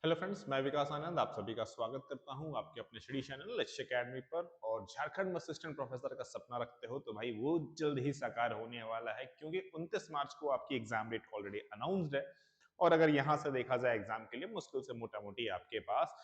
Hello friends, मैं विकास आनंद आप सभी का स्वागत करता हूं आपके अपने स्टडी चैनल लक्ष्य एकेडमी पर। और झारखंड में असिस्टेंट प्रोफेसर का सपना रखते हो तो भाई वो जल्द ही साकार होने वाला है, क्योंकि 29 मार्च को आपकी एग्जाम डेट ऑलरेडी अनाउंस्ड है। और अगर यहां से देखा जाए एग्जाम के लिए मुश्किल से मोटा मोटी आपके पास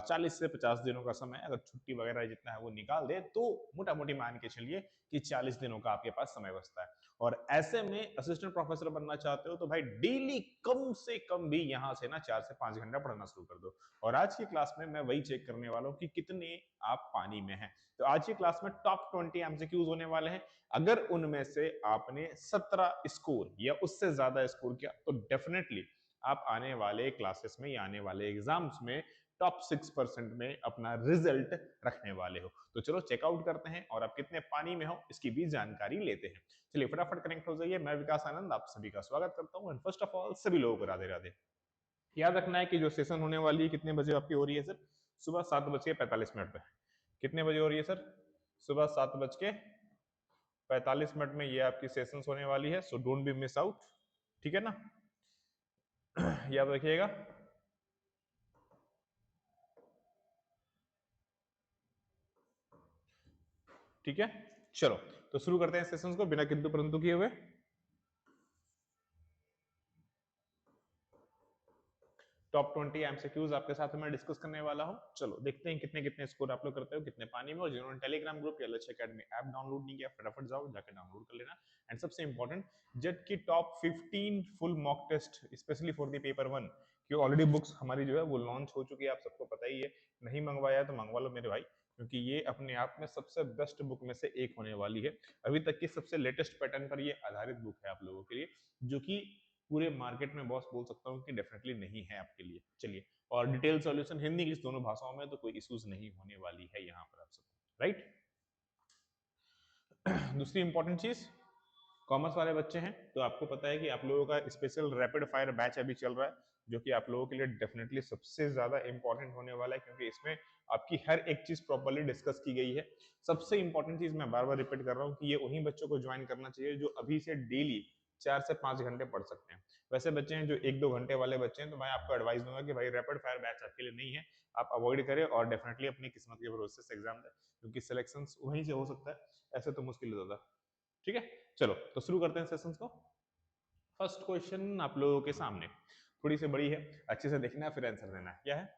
40 से 50 दिनों का समय, अगर छुट्टी वगैरह जितना है वो निकाल दे तो मोटा मोटी मान के चलिए कि 40 दिनों का आपके पास समय बचता है। और ऐसे में असिस्टेंट प्रोफेसर बनना चाहते हो तो भाई डेली कम से कम भी यहां से ना 4 से 5 घंटा पढ़ना शुरू कर दो। और आज की क्लास में मैं वही चेक करने वाला हूं कि कितने आप पानी में हैं। तो आज की क्लास में टॉप 20 एमसीक्यूज होने वाले हैं। अगर उनमें से आपने 17 स्कोर या उससे ज्यादा स्कोर किया तो डेफिनेटली आप आने वाले क्लासेस में या आने वाले एग्जाम्स में टॉप 6% में अपना रिजल्ट रखने वाले हो। तो चलो चेकआउट करते हैं और आप कितने पानी में हो इसकी भी जानकारी लेते हैं। चलिए फटाफट कनेक्ट हो जाइए। मैं विकास आनंद आप सभी का स्वागत करता हूँ। फर्स्ट ऑफ ऑल सभी लोगों को राधे राधे। याद रखना है कि जो सेशन होने वाली है कितने बजे आपकी हो रही है सर? सुबह 7:45 पे। कितने बजे हो रही है सर? सुबह 7:45 में ये आपकी सेशंस होने वाली है। So don't be miss out, ठीक है ना? याद रखिएगा। ठीक है, चलो तो शुरू करते हैं सेशंस को बिना किंतु परंतु किए हुए। टॉप 20 एमसीक्यूज आपके साथ मैं डिस्कस करने वाला हूं। चलो देखते हैं कितने कितने स्कोर आप लोग करते हो, कितने पानी में। और जिन्होंने टेलीग्राम ग्रुप या लक्ष्य एकेडमी ऐप डाउनलोड नहीं किया फटाफट जाओ जाकर डाउनलोड कर लेना। एंड सबसे इंपॉर्टेंट, जेट की top 15 full mock test specially for the paper 1 की ऑलरेडी बुक्स हमारी जो है वो लॉन्च हो चुकी है, आप सबको पता ही है। नहीं मंगवाया तो मंगवा लो मेरे भाई, क्योंकि ये अपने आप में सबसे बेस्ट बुक में से एक होने वाली है। अभी तक की सबसे लेटेस्ट पैटर्न पर ये आधारित बुक है आप लोगों के लिए, जो कि पूरे मार्केट में बॉस बोल सकता हूँ कि डेफिनेटली नहीं है आपके लिए। चलिए, और डिटेल सॉल्यूशन हिंदी इंग्लिश दोनों भाषाओं में, तो कोई इश्यूज नहीं होने वाली है यहाँ पर आप सबको, राइट? दूसरी इंपॉर्टेंट चीज, कॉमर्स वाले बच्चे हैं तो आपको पता है कि आप लोगों का स्पेशल रैपिड फायर बैच अभी चल रहा है, जो कि आप लोगों के लिए डेफिनेटली सबसे ज्यादा इंपॉर्टेंट होने वाला है, क्योंकि इसमें आपकी हर एक चीज प्रॉपर्ली डिस्कस की गई है। सबसे इंपॉर्टेंट चीज मैं बार बार रिपीट कर रहा हूँ कि ये उन्हीं बच्चों को ज्वाइन करना चाहिए जो अभी से डेली 4 से 5 घंटे पढ़ सकते हैं। वैसे बच्चे हैं जो 1-2 घंटे वाले बच्चे हैं तो मैं आपको एडवाइस दूंगा कि भाई रैपिड फायर बैच आपके लिए नहीं है, आप अवॉइड करें और डेफिनेटली अपनी किस्मत के भरोसे से एग्जाम दें, क्योंकि सिलेक्शन वहीं से हो सकता है, ऐसे तो मुश्किल ज्यादा। ठीक है, चलो तो शुरू करते हैं सेशंस को। फर्स्ट क्वेश्चन आप लोगों के सामने थोड़ी सी बड़ी है, अच्छे से देखना फिर आंसर देना है। क्या है?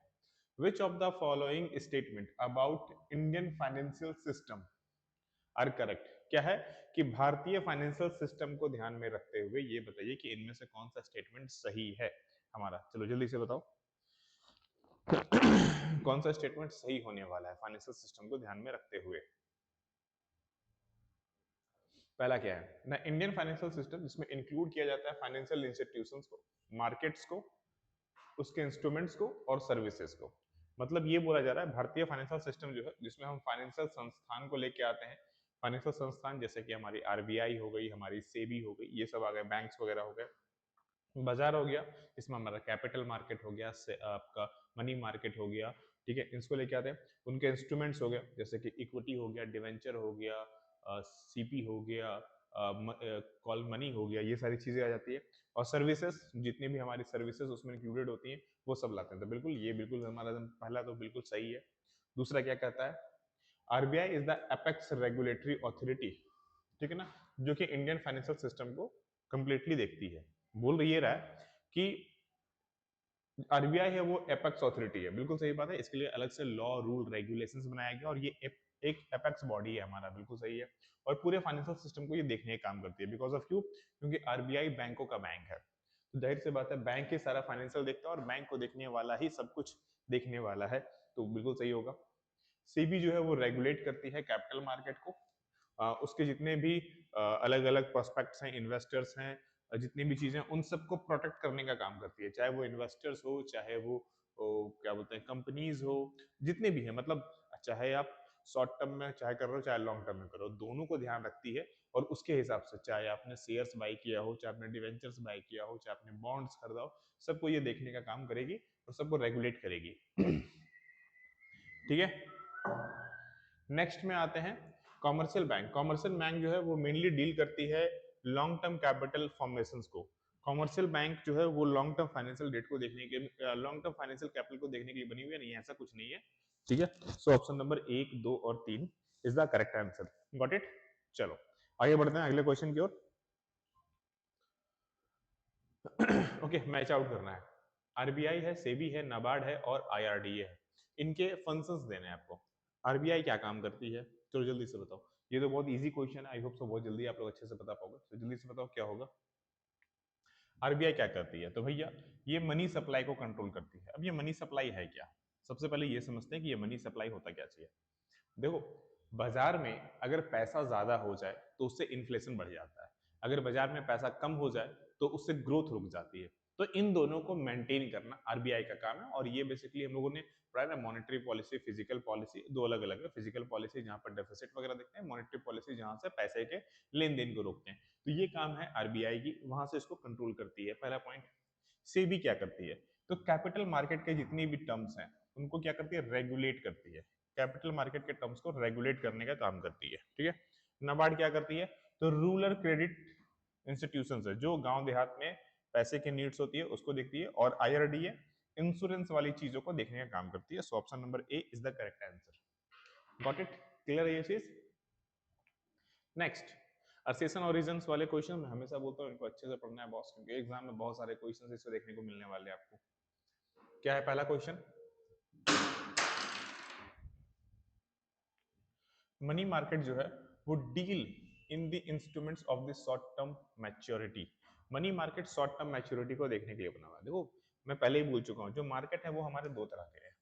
Which of the following statement about Indian financial system are correct? क्या है कि भारतीय फाइनेंशियल सिस्टम को ध्यान में रखते हुए ये बताइए कि इनमें से कौन सा स्टेटमेंट सही है हमारा। चलो जल्दी से बताओ। कौन सा स्टेटमेंट सही होने वाला है फाइनेंशियल सिस्टम को ध्यान में रखते हुए? पहला क्या है ना, इंडियन फाइनेंशियल सिस्टम, जिसमें इंक्लूड किया जाता है फाइनेंशियल इंस्टीट्यूशंस को, मार्केट्स को, उसके इंस्ट्रूमेंट्स को और सर्विसेज को। मतलब ये बोला जा रहा है भारतीय फाइनेंशियल सिस्टम जो है, जिसमें हम फाइनेंशियल संस्थान को लेके आते हैं। फाइनेंशियल संस्थान जैसे कि हमारी आरबीआई हो गई, हमारी सेबी हो गई, ये सब आ गए, बैंक्स वगैरह हो गए, बाजार हो गया, इसमें हमारा कैपिटल मार्केट हो गया, आपका मनी मार्केट हो गया। ठीक है, इसको लेके आते हैं। उनके इंस्ट्रूमेंट्स हो गए जैसे कि इक्विटी हो गया, डिवेंचर हो गया, सीपी हो गया, कॉल मनी हो गया, ये सारी चीजें आ जाती है। और सर्विसेज, जितनी भी हमारी सर्विसेज उसमें इंक्लूडेड होती हैं, वो सब लाते हैं। तो बिल्कुल ये बिल्कुल हमारा पहला तो बिल्कुल सही है। दूसरा क्या कहता है? RBI is the apex regulatory authority, ठीक है ना, जो कि इंडियन फाइनेंशियल सिस्टम को कंप्लीटली देखती है। बोल ये रहा है कि आरबीआई है वो एपेक्स ऑथोरिटी है, बिल्कुल सही बात है। इसके लिए अलग से लॉ रूल रेगुलेशंस बनाया गया और ये एक एपेक्स बॉडी है हमारा, बिल्कुल सही है। और पूरे फाइनेंशियल सिस्टम को ये देखने का काम करती है। बिकॉज ऑफ क्यों? क्योंकि आरबीआई बैंकों का बैंक है, तो जाहिर सी बात है बैंक ही सारा फाइनेंशियल देखता है और बैंक को देखने वाला ही सब कुछ देखने वाला है, तो बिल्कुल सही होगा। सेबी जो है वो रेगुलेट करती है कैपिटल मार्केट को। उसके जितने भी अलग अलग प्रोस्पेक्ट्स हैं, इन्वेस्टर्स हैं, जितनी भी चीजें, उन सबको प्रोटेक्ट करने का काम करती है, चाहे वो इन्वेस्टर्स हो, चाहे वो क्या बोलते हैं कंपनीज हो, जितने भी है। मतलब चाहे आप शॉर्ट टर्म में चाहे कर रहे हो, चाहे लॉन्ग टर्म में करो, दोनों को ध्यान रखती है। और उसके हिसाब से चाहे आपने शेयर्स बाय किया हो, चाहे आपने डिवेंचर्स बाय किया हो, चाहे आपने बॉन्ड्स खरीदा हो, सबको ये देखने का काम करेगी और सबको रेगुलेट करेगी। ठीक है, नेक्स्ट में आते हैं कॉमर्शियल बैंक। कॉमर्शियल बैंक जो है वो मेनली डील करती है लॉन्ग टर्म कैपिटल फॉर्मेशंस को। कॉमर्शियल बैंक जो है वो लॉन्ग टर्म फाइनेंशियल डेट को देखने के लॉन्ग टर्म फाइनेंशियल कैपिटल को देखने के लिए बनी हुई है, नहीं ऐसा कुछ नहीं है। ठीक है, सो ऑप्शन नंबर 1, 2 और 3 is the correct answer. Got it. चलो आगे बढ़ते हैं अगले क्वेश्चन की ओर। ओके, मैच आउट करना है। आरबीआई है, सेबी है, नाबार्ड है और आईआरडीए है। इनके फंक्शंस देने हैं आपको। आरबीआई क्या काम करती है, चलो जल्दी से बताओ। ये तो बहुत इजी क्वेश्चन है, आई होप सो बहुत जल्दी आप लोग अच्छे से बता पाओगे। तो जल्दी से बताओ क्या होगा। आरबीआई क्या करती है, तो भैया ये मनी सप्लाई को कंट्रोल करती है। अब ये मनी सप्लाई है क्या, सबसे पहले ये समझते हैं कि ये मनी सप्लाई होता क्या चाहिए। देखो, बाजार में अगर पैसा ज्यादा हो जाए तो उससे इन्फ्लेशन बढ़ जाता है, अगर बाजार में पैसा कम हो जाए तो उससे ग्रोथ रुक जाती है। तो इन दोनों को मेंटेन करना आरबीआई का काम है। और ये बेसिकली हम लोगों ने पढ़ा ना, मॉनेटरी पॉलिसी, फिजिकल पॉलिसी, दो अलग अलग है। फिजिकल पॉलिसी जहां पर डेफिसिट वगैरह देखते हैं, मॉनेटरी पॉलिसी जहां से पैसे के लेन देन को रोकते हैं। तो ये काम है आरबीआई की, वहां से इसको कंट्रोल करती है, पहला पॉइंट। सेबी क्या करती है, तो कैपिटल मार्केट के जितनी भी टर्म्स हैं उनको क्या करती है, रेगुलेट करती है। कैपिटल मार्केट के टर्म्स को रेगुलेट करने का काम करती है। ठीक है, नाबार्ड क्या करती है, तो रूरल क्रेडिट इंस्टीट्यूशंस है, जो गांव देहात में पैसे की नीड्स होती है उसको देखती है। और आईआरडीए इंश्योरेंस वाली चीजों को देखने का काम करती है। So option number A is the correct answer. Got it, clear है ये चीज। नेक्स्ट, असेशन और रीजंस वाले क्वेश्चन मैं हमेशा बोलता हूँ इनको अच्छे से पढ़ना है बॉस, क्योंकि एग्जाम में बहुत सारे क्वेश्चन इससे देखने को मिलने वाले हैं आपको। क्या है पहला क्वेश्चन, मनी मार्केट जो है वो deal in the instruments of the short term maturity. Money market short term maturity को देखने के लिए बना हुआ है। देखो मैं पहले ही बोल चुका हूं, जो मार्केट है वो हमारे दो तरह के हैं।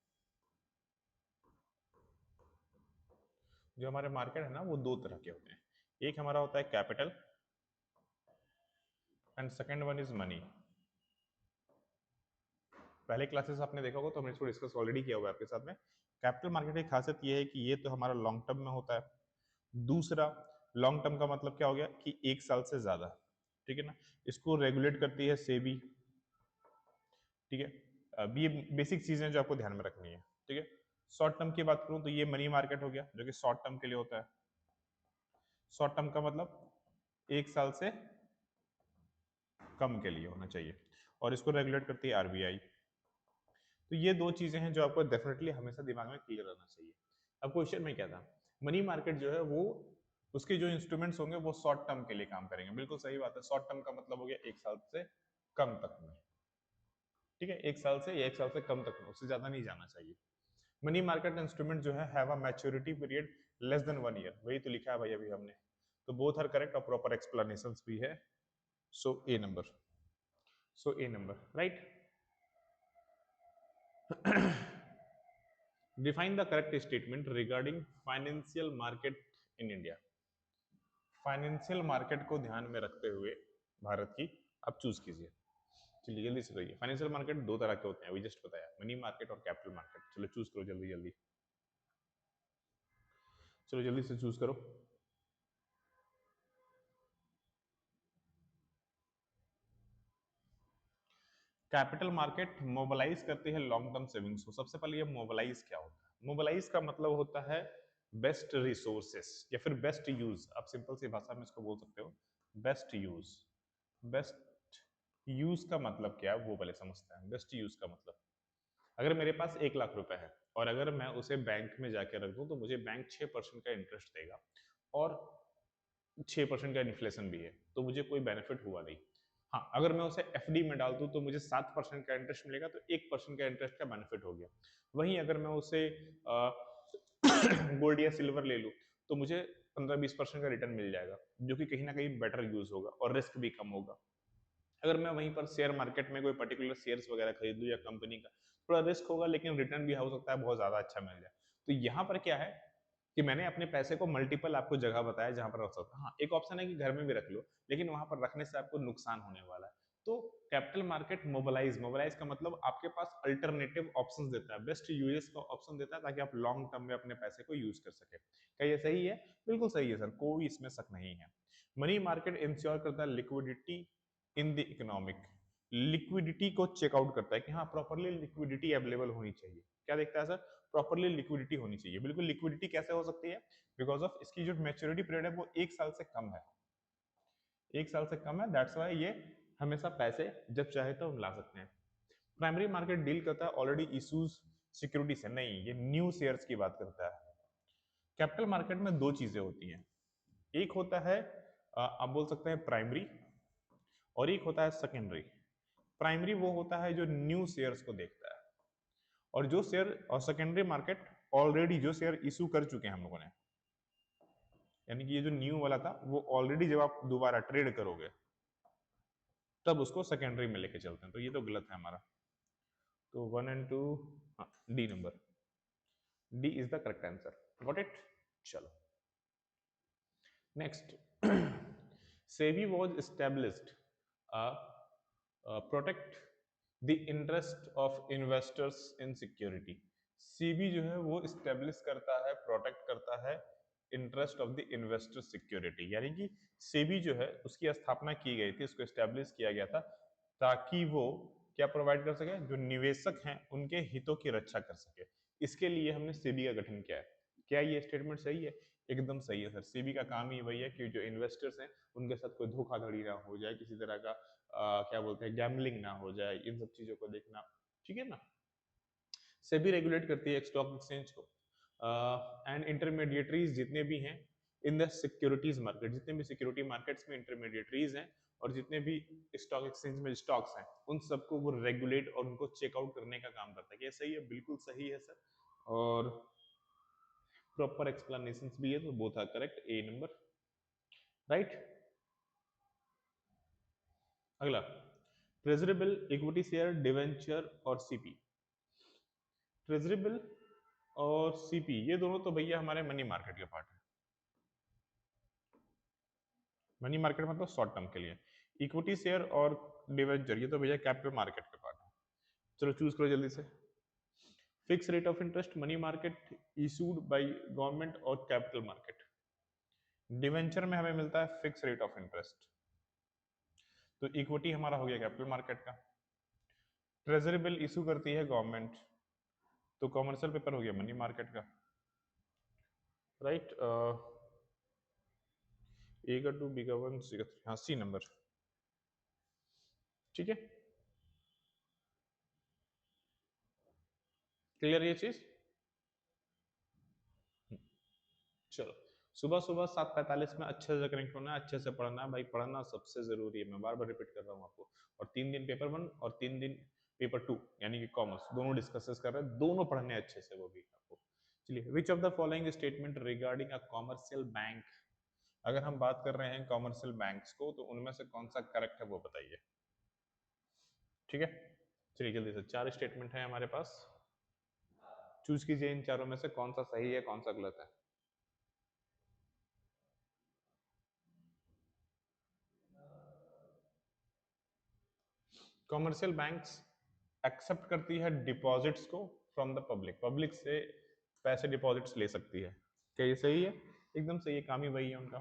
जो हमारे मार्केट है ना वो दो तरह के होते हैं। एक हमारा होता है capital and second one is money. पहले क्लासेस आपने देखा होगा तो हमने इसको डिस्कस ऑलरेडी किया हुआ है आपके साथ में। कैपिटल मार्केट की खासियत ये है कि ये तो हमारा लॉन्ग टर्म में होता है। दूसरा, लॉन्ग टर्म का मतलब क्या हो गया कि एक साल से ज्यादा। ठीक है ना, इसको रेगुलेट करती है सेबी। ठीक है, अब ये बेसिक चीजें जो आपको ध्यान में रखनी है। ठीक है, शॉर्ट टर्म की बात करूं तो ये मनी मार्केट हो गया जो कि शॉर्ट टर्म के लिए होता है। शॉर्ट टर्म का मतलब एक साल से कम के लिए होना चाहिए, और इसको रेगुलेट करती है आरबीआई। तो ये दो चीजें हैं जो आपको डेफिनेटली हमेशा दिमाग में क्लियर रहना चाहिए। अब क्वेश्चन में क्या था, मनी मार्केट जो है वो उसके जो इंस्ट्रूमेंट्स होंगे वो शॉर्ट टर्म के लिए काम करेंगे। बिल्कुल सही बात है, शॉर्ट टर्म का मतलब हो गया एक साल से कम तक में। ठीक है, एक साल से या एक साल से कम तक में, उससे ज्यादा नहीं जाना चाहिए। मनी मार्केट इंस्ट्रूमेंट जो है have a maturity period less than 1 year, वही तो लिखा है भाई अभी हमने। तो बोथ आर करेक्ट और प्रॉपर एक्सप्लेनेशंस भी है। So A number, so A number right. Define the correct statement regarding financial market in India. Financial market को ध्यान में रखते हुए भारत की आप चूज कीजिए। चलिए जल्दी से करिए। फाइनेंशियल मार्केट दो तरह के होते हैं, अभी जस्ट बताया, मनी मार्केट और कैपिटल मार्केट। चलो चूज करो जल्दी जल्दी, चलो जल्दी से चूज करो। कैपिटल मार्केट मोबिलाइज करती है लॉन्ग टर्म सेविंग्स को। सबसे पहले ये मोबिलाइज क्या होता है, मोबिलाइज का मतलब होता है बेस्ट रिसोर्सेस या फिर बेस्ट यूज। आप सिंपल सी भाषा में इसको बोल सकते हो बेस्ट यूज। बेस्ट यूज का मतलब क्या है वो पहले समझते हैं। बेस्ट यूज का मतलब, अगर मेरे पास 1 लाख रुपए है और अगर मैं उसे बैंक में जाके रख दूं तो मुझे बैंक 6% का इंटरेस्ट देगा और 6% का इन्फ्लेशन भी है, तो मुझे कोई बेनिफिट हुआ नहीं। हाँ, अगर मैं उसे एफडी में डाल दूं तो मुझे 7% का इंटरेस्ट मिलेगा, तो 1% का इंटरेस्ट का बेनिफिट हो गया। वहीं अगर मैं उसे गोल्ड या सिल्वर ले लूं तो मुझे 15-20% का रिटर्न मिल जाएगा, जो कि कहीं ना कहीं बेटर यूज होगा और रिस्क भी कम होगा। अगर मैं वहीं पर शेयर मार्केट में कोई पर्टिकुलर शेयर्स वगैरह खरीद लूं या कंपनी का, थोड़ा रिस्क होगा लेकिन रिटर्न भी हो सकता है बहुत ज्यादा अच्छा मिल जाए। तो यहाँ पर क्या है कि मैंने अपने पैसे को मल्टीपल आपको जगह बताया जहां पर रख सकता। हाँ, एक ऑप्शन है कि घर में भी रख लो, लेकिन वहां पर रखने से आपको नुकसान होने वाला है। तो कैपिटल मार्केट मोबिलाइज, मोबिलाइज का मतलब आपके पास अल्टरनेटिव ऑप्शंस देता है, बेस्ट यूजेस का ऑप्शन देता है, ताकि आप लॉन्ग टर्म में अपने पैसे को यूज कर सके। क्या ये सही है? बिल्कुल सही है सर, कोई इसमें शक नहीं है। मनी मार्केट इंश्योर करता है liquidity in the economic. Liquidity को चेकआउट करता है कि हाँ प्रॉपरली लिक्विडिटी अवेलेबल होनी चाहिए। क्या देखता है सर? प्रॉपरली लिक्विडिटी होनी चाहिए। बिल्कुल, लिक्विडिटी कैसे हो सकती है? बिकॉज ऑफ इसकी जो मैच्योरिटी पीरियड है वो एक साल से कम है, एक साल से कम है, दैट्स वाई ये हमेशा पैसे जब चाहे तो हम ला सकते हैं। प्राइमरी मार्केट डील करता है ऑलरेडी इश्यूज सिक्योरिटी से, नहीं ये न्यू शेयर्स की बात करता है। कैपिटल मार्केट में दो चीजें होती हैं, एक होता है आप बोल सकते हैं प्राइमरी, और एक होता है सेकेंडरी। प्राइमरी वो होता है जो न्यू शेयर्स को देखता है, और जो शेयर और सेकेंडरी मार्केट ऑलरेडी जो शेयर इशू कर चुके हैं हम लोगों ने, यानी कि ये जो न्यू वाला था वो ऑलरेडी जब आप दोबारा ट्रेड करोगे तब उसको सेकेंडरी में लेके चलते हैं, तो ये तो गलत है हमारा। तो 1 और 2, हाँ D number, D is the correct answer. Got it. चलो next, SEBI was established protect the interest of investors in security. SEBI जो है वो इस्टेब्लिश करता है, प्रोटेक्ट करता है interest of the investor security, यानी कि सेबी जो है उसकी स्थापना की गई थी, उसको इस्टेब्लिश किया गया था ताकि वो क्या प्रोवाइड कर सके, जो निवेशक हैं उनके हितों की रक्षा कर सके। इसके लिए हमने सेबी का गठन किया है। क्या ये स्टेटमेंट सही है? एकदम सही है सर। सेबी का काम ही वही है कि जो इन्वेस्टर्स हैं उनके साथ कोई धोखाधड़ी ना हो जाए, किसी तरह का क्या बोलते हैं गैम्बलिंग ना हो जाए, इन सब चीजों को देखना, ठीक है ना। सेबी रेगुलेट करती है स्टॉक एक्सचेंज को एंड इंटरमीडिएटरीज जितने भी हैं इन द सिक्योरिटीज मार्केट, जितने भी सिक्योरिटी मार्केट्स में इंटरमीडिएटरीज हैं और जितने भी स्टॉक एक्सचेंज में स्टॉक्स हैं उन सबको वो रेगुलेट और उनको चेकआउट करने का काम करता है। क्या सही है? बिल्कुल सही है सर, और प्रॉपर एक्सप्लेनेशंस भी है, तो both are correct, A number right. अगला, treasury bill, equity share, debenture और सीपी। ट्रेजरी बिल और सीपी ये दोनों तो भैया हमारे मनी मार्केट के पार्ट है। मनी मार्केट मतलब शॉर्ट टर्म के लिए। इक्विटी शेयर और डिवेंचर ये तो भैया कैपिटल मार्केट के पार्ट है। चलो चूज करो जल्दी से। Fix rate of interest, money market issued by government और कैपिटल मार्केट। डिवेंचर में हमें मिलता है फिक्स रेट ऑफ इंटरेस्ट, तो इक्विटी हमारा हो गया कैपिटल मार्केट का। ट्रेजरी बिल इशू करती है गवर्नमेंट, तो कॉमर्शियल पेपर हो गया मनी मार्केट का, राइट। ए का 2, बी का 1, सी का 3, हाँ सी नंबर, ठीक है। क्लियर ये चीज? चलो, सुबह सुबह 7:45 में अच्छे से कनेक्ट होना है, अच्छे से पढ़ना है भाई, पढ़ना सबसे जरूरी है, मैं बार बार रिपीट कर रहा हूँ आपको। और 3 दिन पेपर 1 और 3 दिन पेपर 2 यानी कि कॉमर्स दोनों डिस्कस कर रहे हैं, दोनों पढ़ने अच्छे से वो भी आपको। चलिए, विच of the following statement regarding a commercial bank, अगर हम बात कर रहे हैं कॉमर्शियल बैंक्स को तो उनमें से कौन सा करेक्ट है वो बताइए, ठीक है। चलिए जल्दी से, 4 स्टेटमेंट है हमारे पास, चूज कीजिए इन चारों में से कौन सा सही है कौन सा गलत है। कॉमर्शियल बैंक्स एक्सेप्ट करती है डिपॉजिट्स को फ्रॉम द पब्लिक, पब्लिक से पैसे डिपॉजिट्स ले सकती है। क्या ये सही है? एकदम सही है, काम ही वही है उनका।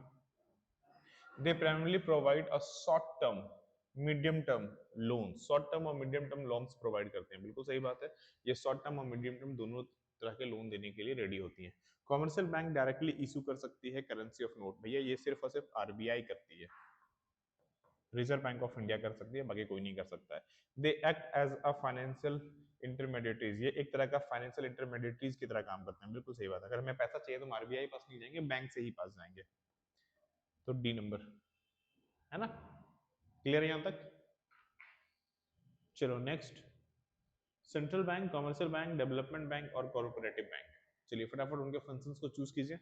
They primarily provide a short term medium term loan, short term और मीडियम टर्म लोन्स प्रोवाइड करते हैं, बिल्कुल सही बात है। ये शॉर्ट टर्म और मीडियम टर्म दोनों तरह के लोन देने के लिए रेडी होती है। कॉमर्शियल बैंक डायरेक्टली इशू कर सकती है करेंसी ऑफ नोट, भैया ये सिर्फ और सिर्फ आरबीआई करती है, रिजर्व बैंक ऑफ इंडिया कर सकती है, बाकी कोई नहीं कर सकता है। They act as a financial intermediaries, ये एक तरह का फाइनेंशियल इंटरमीडिएटरीज की तरह काम करते हैं, बिल्कुल सही बात है। अगर हमें पैसा चाहिए तो हम आरबीआई पास नहीं जाएंगे, बैंक से ही पास जाएंगे, तो डी नंबर है ना। क्लियर यहां तक? चलो next, central bank, commercial bank, development bank और कॉर्पोरेटिव बैंक। चलिए फटाफट उनके फंक्शंस को चूज कीजिए।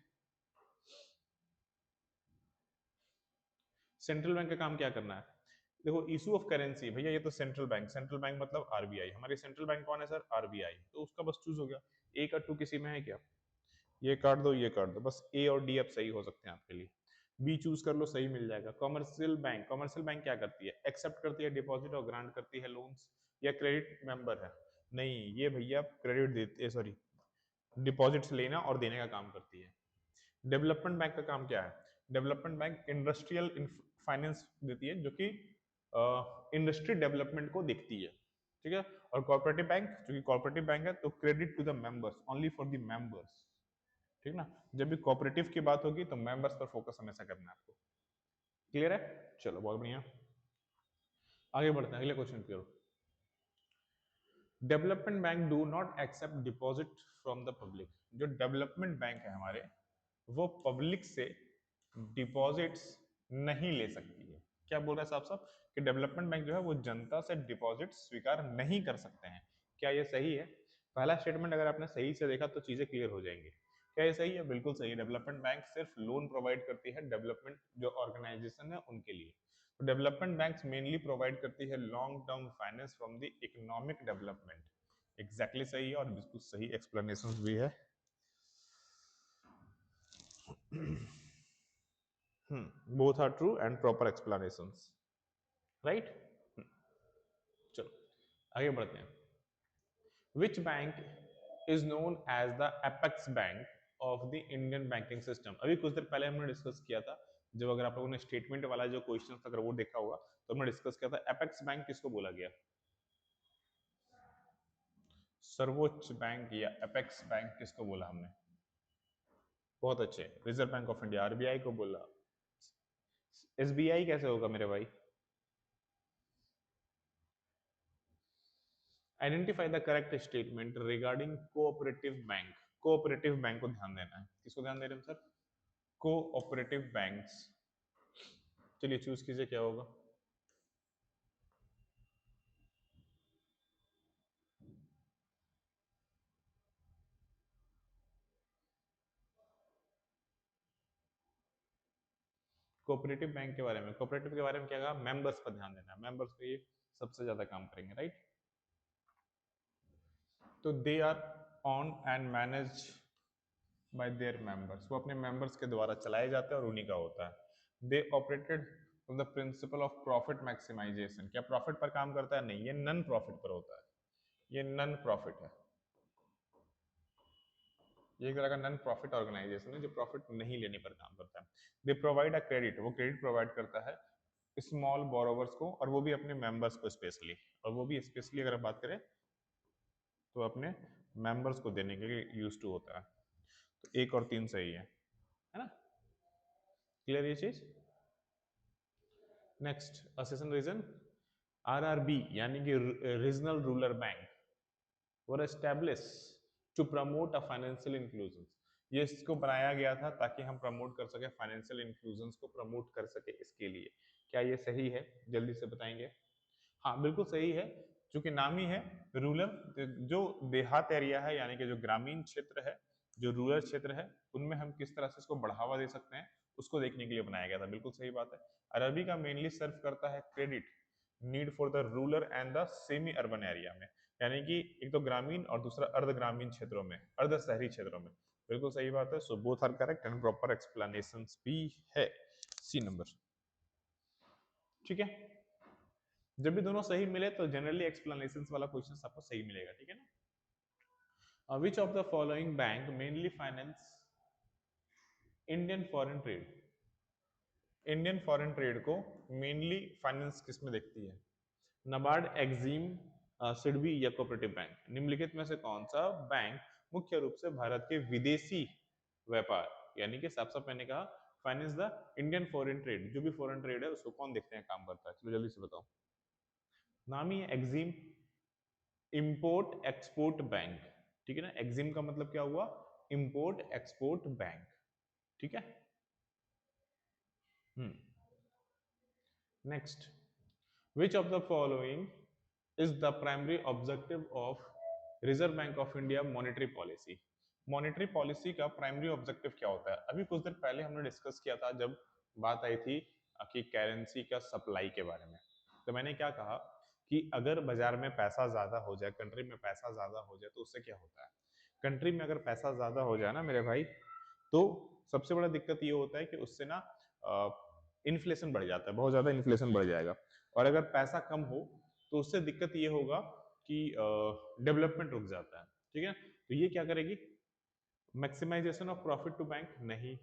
सेंट्रल बैंक का काम क्या करना है? देखो, इशू ऑफ करेंसी, भैया ये तो सेंट्रल बैंक, सेंट्रल बैंक मतलब आरबीआई, हमारी सेंट्रल बैंक कौन है सर? आरबीआई, तो उसका बस चूज हो गया। ए का 2 किसी में है क्या? ये काट दो, ये काट दो, बस ए और डी अब सही हो सकते हैं आपके लिए। बी चूज कर लो, सही मिल जाएगा। कॉमर्शियल बैंक, कॉमर्शियल बैंक क्या करती है? एक्सेप्ट करती है डिपॉजिट और ग्रांट करती है लोन्स, या क्रेडिट मेंबर है? नहीं, ये भैया क्रेडिट देती, सॉरी, डिपॉजिट्स लेना और देने का काम करती है। डेवलपमेंट बैंक का काम क्या है? डेवलपमेंट बैंक इंडस्ट्रियल फाइनेंस देती है, जो कि इंडस्ट्री डेवलपमेंट को देखती है, ठीक है। और कॉर्पोरेटिव बैंक, जो कि कॉर्पोरेटिव बैंक है, तो credit to the members, only for the members, ठीक ना। जब भी कॉर्पोरेटिव की बात होगी तो मेंबर्स पर फोकस हमेशा करना है आपको। क्लियर है? चलो बहुत बढ़िया। आगे बढ़ते हैं अगले क्वेश्चन की ओर। Development bank do not accept deposit from the public. जो डेवलपमेंट बैंक है हमारे, वो पब्लिक से डिपॉजिट्स नहीं ले सकती है। क्या बोल रहा है साहब साहब कि डेवलपमेंट बैंक जो है वो जनता से डिपॉजिट स्वीकार नहीं कर सकते हैं। क्या ये सही है? पहला स्टेटमेंट अगर आपने सही से देखा तो चीजें क्लियर हो जाएंगी। क्या ये सही है? बिल्कुल सही है। डेवलपमेंट बैंक सिर्फ लोन प्रोवाइड करती है डेवलपमेंट जो ऑर्गेनाइजेशन है उनके लिए। तो डेवलपमेंट बैंक्स मेनली प्रोवाइड करती है long term finance from the economic development. Exactly सही है और बिल्कुल सही एक्सप्लेनेशन भी है। Both are true and proper explanations, right. चलो आगे बढ़ते हैं। Which bank is known as the apex bank of the Indian banking system. अभी कुछ देर पहले हमने डिस्कस किया था, जब अगर आप लोगों ने स्टेटमेंट वाला जो क्वेश्चन अगर वो देखा होगा तो हमने डिस्कस किया था एपेक्स बैंक किसको बोला गया। सर्वोच्च बैंक या एपेक्स बैंक किसको बोला हमने? बहुत अच्छे, reserve bank of India RBI को बोला। एसबीआई कैसे होगा मेरे भाई? Identify the correct statement regarding cooperative bank. Cooperative bank को ध्यान देना है। किसको ध्यान दे रहे हैं सर? Cooperative banks. चलिए चूज कीजिए क्या होगा। कोऑपरेटिव बैंक के बारे में, कोऑपरेटिव के बारे में क्या कहा? मेंबर्स पर ध्यान देना है। मेंबर्स पे ये सबसे ज्यादा काम करेंगे, राइट। तो they are owned and manage by their members. वो अपने मेंबर्स के द्वारा चलाए जाते हैं और उन्हीं का होता है। They operated from the principle of profit maximisation. क्या प्रॉफिट पर काम करता है? नहीं, ये नन प्रॉफिट पर होता है। ये नन प्रॉफिट है। ये एक तरह का नन प्रॉफिट ऑर्गेनाइजेशन है जो प्रॉफिट नहीं लेने पर काम करता है। They provide a credit. वो क्रेडिट प्रोवाइड करता है स्मॉल बोरोवर्स को, और वो भी अपने मेंबर्स को स्पेशली, और वो भी स्पेशली अगर बात करें तो अपने मेंबर्स को देने के लिए यूज टू होता है। तो एक और तीन सही है ना? क्लियर ये चीज? Next assassin reason. आरआरबी यानी कि regional rural bank were establish to promote a financial inclusion. ये इसको बनाया गया था ताकि हम प्रमोट कर सके, फाइनेंशियल इंक्लूजन को प्रमोट कर सके, इसके लिए। क्या ये सही है? जल्दी से बताएंगे। हाँ बिल्कुल सही है, क्योंकि नाम ही है रूरल। जो देहात एरिया है यानी कि जो ग्रामीण क्षेत्र है, जो रूरल क्षेत्र है, उनमें हम किस तरह से इसको बढ़ावा दे सकते हैं उसको देखने के लिए बनाया गया था। बिल्कुल सही बात है। अरबी का मेनली सर्व करता है credit need for the rural and the semi urban area में, यानी कि एक तो ग्रामीण और दूसरा अर्ध ग्रामीण क्षेत्रों में, अर्ध शहरी क्षेत्रों में। बिल्कुल सही बात है। So both are correct and proper explanations भी है। सी नंबर, ठीक है। जब भी दोनों सही मिले तो जनरली एक्सप्लेनेशंस वाला क्वेश्चन आपको सही मिलेगा, ठीक है ना। विच of the following bank mainly finance Indian foreign trade. Indian foreign trade को मेनली फाइनेंस किस में देखती है? नबार्ड, एक्सिम, सिडबी या कोऑपरेटिव बैंक। निम्नलिखित में से कौन सा बैंक मुख्य रूप से भारत के विदेशी व्यापार, यानी कि साफ साफ मैंने कहा finance the Indian foreign trade, जो भी फॉरेन ट्रेड है उसको कौन देखते हैं काम करता है? चलो जल्दी से बताओ। नाम ही है एक्सिम इंपोर्ट एक्सपोर्ट बैंक, ठीक है ना। एक्सिम का मतलब क्या हुआ? इंपोर्ट एक्सपोर्ट बैंक, ठीक है। Next, which of the following is the primary objective of reserve bank of India monetary policy. Monetary policy का प्राइमरी ऑब्जेक्टिव क्या होता है? अभी कुछ देर पहले हमने डिस्कस किया था जब बात आई थी कि करेंसी का सप्लाई के बारे में। तो मैंने क्या कहा कि अगर बाजार में पैसा ज्यादा हो जाए, कंट्री में पैसा ज्यादा हो जाए, तो उससे क्या होता है? कंट्री में अगर पैसा ज्यादा हो जाए ना मेरे भाई, तो सबसे बड़ा दिक्कत ये होता है कि उससे ना इन्फ्लेशन बढ़ जाता है, बहुत ज्यादा इन्फ्लेशन बढ़ जाएगा। और अगर पैसा कम हो तो उससे दिक्कत ये होगा कि डेवलपमेंट रुक जाता है, ठीक है। तो ये क्या करेगी? Maximization of profit to bank नहीं,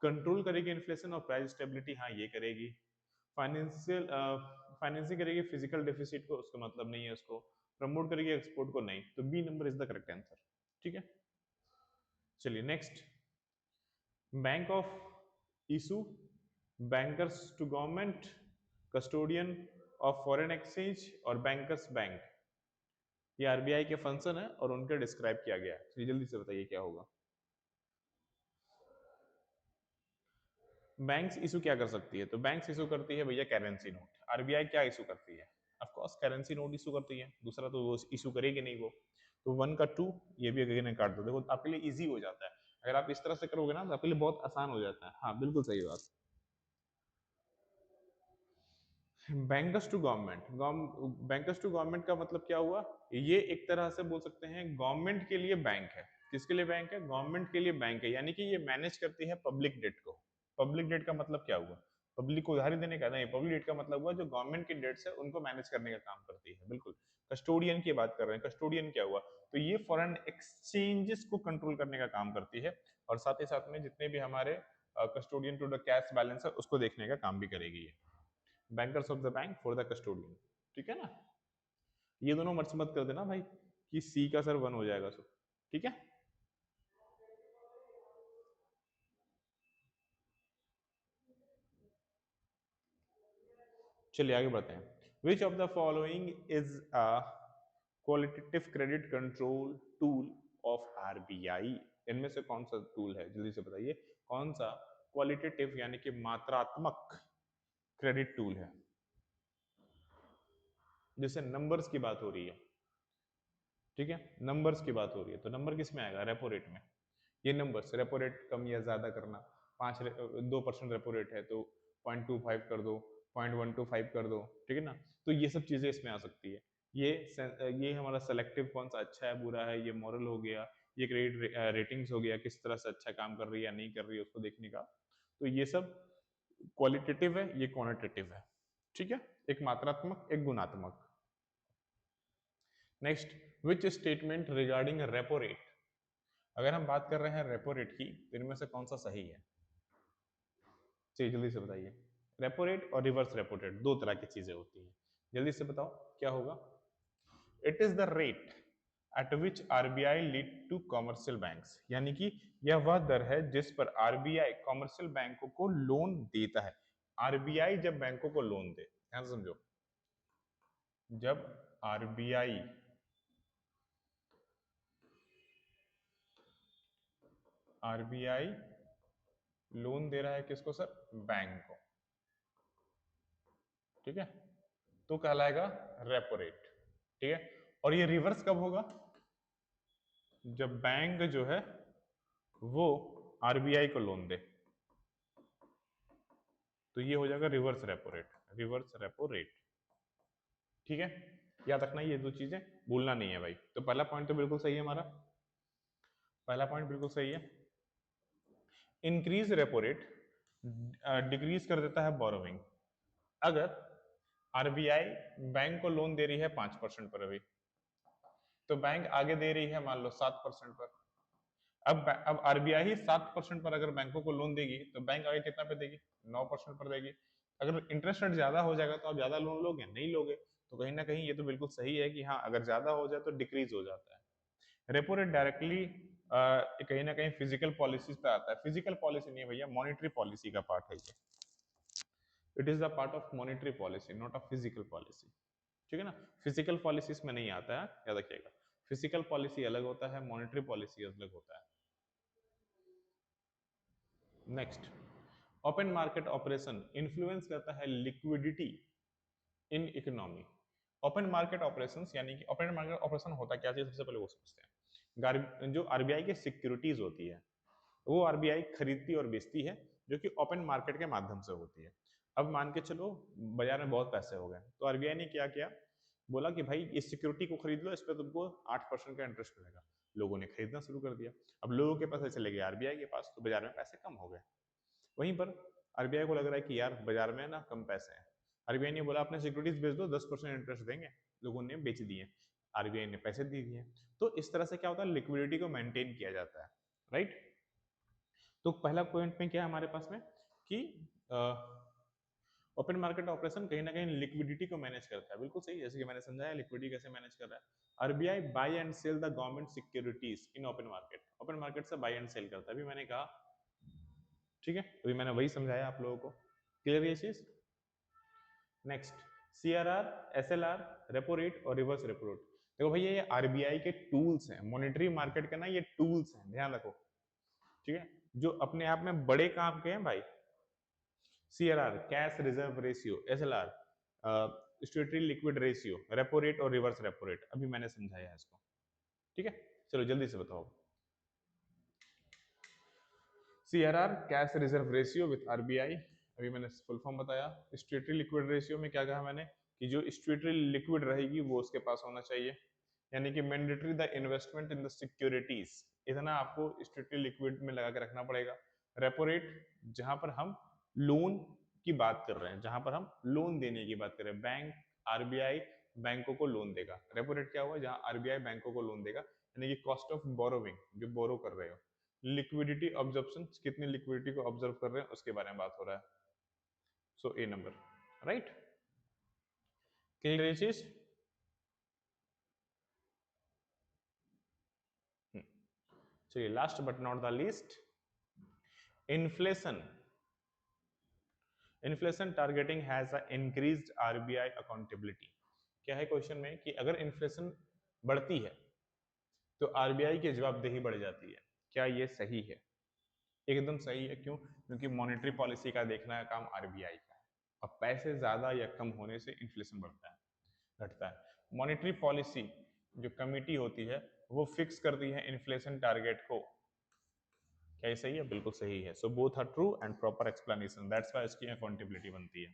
कंट्रोल करेगी इन्फ्लेशन और प्राइस स्टेबिलिटी, हाँ ये करेगी। फाइनेंशियल फाइनेंसिंग करेगी फिजिकल डेफिसिट को, उसका मतलब नहीं है उसको। प्रमोट करेगी एक्सपोर्ट को, नहीं। तो B number is the correct answer, ठीक है। चलिए next, bank of issue bankers to government, custodian of foreign exchange और बैंकर्स बैंक, ये आरबीआई के फंक्शन है और उनके डिस्क्राइब किया गया है। तो जल्दी से बताइए क्या होगा। बैंक्स इशू क्या कर सकती है? तो बैंक्स इशू करती है भैया करेंसी नोट। आरबीआई क्या इशू करती है? Of course currency note issue करती है, दूसरा तो वो इशू करेगी नहीं वो। तो 1 का 2 ये भी अगेन ने काट दो। देखो आपके लिए इजी हो जाता है, अगर आप इस तरह से करोगे ना तो आपके लिए बहुत आसान हो जाता है। हाँ बिल्कुल सही बात। Bankers to government, bankers to government का मतलब क्या हुआ? ये एक तरह से बोल सकते हैं गवर्नमेंट के लिए बैंक है। किसके लिए बैंक है? गवर्नमेंट के लिए बैंक है, यानी कि ये मैनेज करती है पब्लिक डेट को। पब्लिक डेट का मतलब क्या हुआ? पब्लिक को उधारी देने का नहीं, पब्लिक डेट का मतलब हुआ जो गवर्नमेंट की डेट्स है उनको मैनेज करने का काम करती है। बिल्कुल। कस्टोडियन की बात कर रहे हैं, कस्टोडियन क्या हुआ? तो ये फॉरेन एक्सचेंजेस को कंट्रोल करने का काम करती है और साथ ही साथ में जितने भी हमारे custodian to the cash balance है उसको देखने का काम भी करेगी ये। Bankers of the bank for the custodian, ठीक है ना। ये दोनों मर्ज मत कर देना भाई कि सी का सर 1 हो जाएगा सो, ठीक है। चलिए आगे बढ़ते हैं। विच of the following is a qualitative credit control tool of RBI? इनमें से कौन सा टूल है? जल्दी से बताइए कौन सा क्वालिटेटिव यानी कि मात्रात्मक क्रेडिट टूल है? जैसे नंबर्स की बात हो रही है, ठीक है, नंबर्स की बात हो रही है तो नंबर किस में आएगा? रेपो रेट में। ये नंबर्स रेपो रेट कम या ज्यादा करना, 2% रेपो रेट है तो 0.25 कर दो, 0.125 कर दो, ठीक है ना। तो ये सब चीजें इसमें आ सकती है। ये हमारा सेलेक्टिव कौन सा अच्छा है बुरा है, ये मॉरल हो गया, ये क्रेडिट रेटिंग्स हो गया, किस तरह से अच्छा काम कर रही है या नहीं कर रही है उसको देखने का। तो ये सब क्वालिटेटिव है, ये क्वांटिटेटिव है, ठीक है। एक मात्रात्मक एक गुणात्मक। Next, which statement regarding repo rate? अगर हम बात कर रहे हैं रेपो रेट की तो इनमें से कौन सा सही है? चलिए जल्दी से बताइए। रेपो रेट और रिवर्स रेपो रेट दो तरह की चीजें होती हैं, जल्दी से बताओ क्या होगा। It is the rate at which RBI lead to commercial banks, यानी कि यह वह दर है जिस पर आरबीआई कॉमर्शियल बैंकों को लोन देता है। आरबीआई जब बैंकों को लोन दे, ध्यान से समझो, जब आरबीआई आरबीआई लोन दे रहा है किसको सर? बैंक को, ठीक है, तो कहलाएगा रेपो रेट, ठीक है। और ये रिवर्स कब होगा? जब बैंक जो है वो आरबीआई को लोन दे, तो ये हो जाएगा reverse repo rate, reverse repo rate, ठीक है। याद रखना ये दो चीजें, भूलना नहीं है भाई। तो पहला पॉइंट तो बिल्कुल सही है हमारा, पहला पॉइंट बिल्कुल सही है। इंक्रीज रेपो रेट डिक्रीज कर देता है बोरोविंग। अगर आरबीआई बैंक को लोन दे रही है 5% पर अभी, तो बैंक आगे दे रही है मान लो 7% पर। अब आरबीआई ही 7% पर अगर बैंकों को लोन देगी तो बैंक आगे कितना पे देगी? 9% पर देगी। अगर इंटरेस्ट रेट ज्यादा हो जाएगा तो आप ज्यादा लोन लोगे? नहीं लोगे। तो कहीं ना कहीं ये तो बिल्कुल सही है कि हाँ अगर ज्यादा हो जाए तो डिक्रीज हो जाता है। रेपो रेट डायरेक्टली कहीं ना कहीं फिजिकल पॉलिसीज पे आता है। फिजिकल पॉलिसी नहीं है भैया, मॉनेटरी पॉलिसी का पार्ट है ये। It is the part of monetary policy not of physical policy, ठीक है ना। फिजिकल पॉलिसी में नहीं आता है, याद रखिएगा। फिजिकल पॉलिसी अलग होता है, मॉनेटरी पॉलिसी अलग होता है। Next, open market operation influence करता है liquidity in economy. Open market operations यानी कि ओपन मार्केट ऑपरेशन होता क्या चीज, सबसे पहले वो समझते हैं। जो आरबीआई की सिक्योरिटीज होती है वो आरबीआई खरीदती और बेचती है, जो कि ओपन मार्केट के माध्यम से होती है। अब मान के चलो बाजार में बहुत पैसे हो गए तो आरबीआई ने क्या किया, बोला कि भाई इस सिक्योरिटी को खरीद लो, इस पर तुमको 8% का इंटरेस्ट मिलेगा। लोगों ने खरीदना शुरू कर दिया। अब लोगों के पैसे चले गए आरबीआई के पास, तो बाजार में पैसे कम हो गए। वहीं पर आरबीआई को लग रहा है कि यार बाजार में ना कम पैसे हैं। आरबीआई ने बोला अपने सिक्योरिटीज बेच दो, 10% इंटरेस्ट देंगे। लोगों ने बेच दिए, आरबीआई ने पैसे दे दिए। तो इस तरह से क्या होता है, लिक्विडिटी को मेंटेन किया जाता है, राइट। तो पहला पॉइंट में क्या है हमारे पास में कि ओपन मार्केट ऑपरेशन कहीं ना कहीं लिक्विडिटी को मैनेज करता है, बिल्कुल सही। जैसे कि मैंने समझाया लिक्विडिटी कैसे मैनेज कर रहा है। RBI buy and sell the government securities in open market, open market से बाय एंड सेल करता है, अभी मैंने कहा, ठीक है, अभी मैंने वही समझाया आप लोगों को। क्लियर ये चीज। Next, CRR, SLR, repo rate और रिवर्स रेपो रेट। देखो भैया ये आरबीआई के टूल्स हैं, मॉनेटरी मार्केट के ना ये टूल्स हैं, ध्यान रखो, ठीक है, जो अपने आप में बड़े काम के हैं भाई। CRR cash reserve ratio, SLR स्टेटरी liquid ratio, repo rate और रिवर्स रेपो रेट, अभी मैंने समझाया है इसको, ठीक है। चलो जल्दी से बताओ। CRR cash reserve ratio with RBI, अभी मैंने फुल फॉर्म बताया। स्टेटरी लिक्विड रेशियो में क्या कहा मैंने कि जो स्टेटरी लिक्विड रहेगी वो उसके पास होना चाहिए, यानी कि mandatory the investment in the securities, इतना आपको स्टेटरी लिक्विड में लगा के रखना पड़ेगा। रेपो रेट, जहां पर हम लोन की बात कर रहे हैं, जहां पर हम लोन देने की बात कर रहे हैं, बैंक आरबीआई बैंकों को लोन देगा। रेपो रेट क्या हुआ, जहां आरबीआई बैंकों को लोन देगा, यानी कि कॉस्ट ऑफ बोरोविंग, जो बोरो कर रहे हो। लिक्विडिटी ऑब्जर्प्शन, कितनी लिक्विडिटी को ऑब्जर्व कर रहे हैं उसके बारे में बात हो रहा है। So A number, right, clear ये चीज। चलिए last but not the least, inflation. Inflation targeting has increased RBI accountability. क्या है क्वेश्चन में कि अगर इन्फ्लेशन बढ़ती है तो आरबीआई की जवाबदेही बढ़ जाती है, क्या ये सही है? एकदम सही है। क्यों? क्योंकि मॉनेटरी पॉलिसी का देखना है काम आरबीआई का है, और पैसे ज्यादा या कम होने से इन्फ्लेशन बढ़ता है घटता है। मॉनेटरी पॉलिसी जो कमिटी होती है वो फिक्स करती है इन्फ्लेशन टारगेट को। क्या ये सही है? बिल्कुल सही है। So both are true and proper explanation, that's why इसकी अकाउंटेबिलिटी बनती है।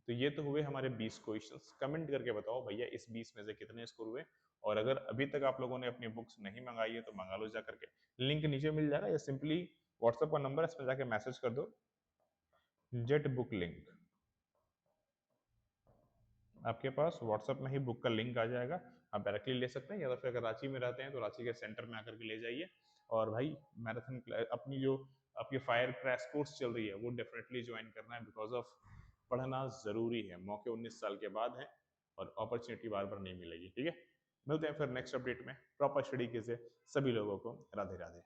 तो ये तो हुए हमारे 20 क्वेश्चंस। कमेंट करके बताओ भैया इस 20 में से कितने स्कोर हुए, और अगर अभी तक आप लोगों ने अपनी बुक्स नहीं मंगाई है तो मंगा लो जा करके, लिंक नीचे मिल जाएगा, या सिंपली व्हाट्सएप का नंबर है इसमें जाके मैसेज कर दो जेट बुक लिंक, आपके पास व्हाट्सएप में ही बुक का लिंक आ जाएगा, आप डायरेक्टली ले सकते हैं, या तो फिर अगर रांची में रहते हैं तो रांची के सेंटर में आकर के ले जाइए। और भाई मैराथन अपनी जो आपकी फायर क्रैश कोर्स चल रही है वो डेफिनेटली ज्वाइन करना है, बिकॉज ऑफ पढ़ना जरूरी है, मौके 19 साल के बाद है और अपॉर्चुनिटी बार बार नहीं मिलेगी, ठीक है। मिलते हैं फिर नेक्स्ट अपडेट में, प्रॉपर स्टडी कीजिए। सभी लोगों को राधे राधे।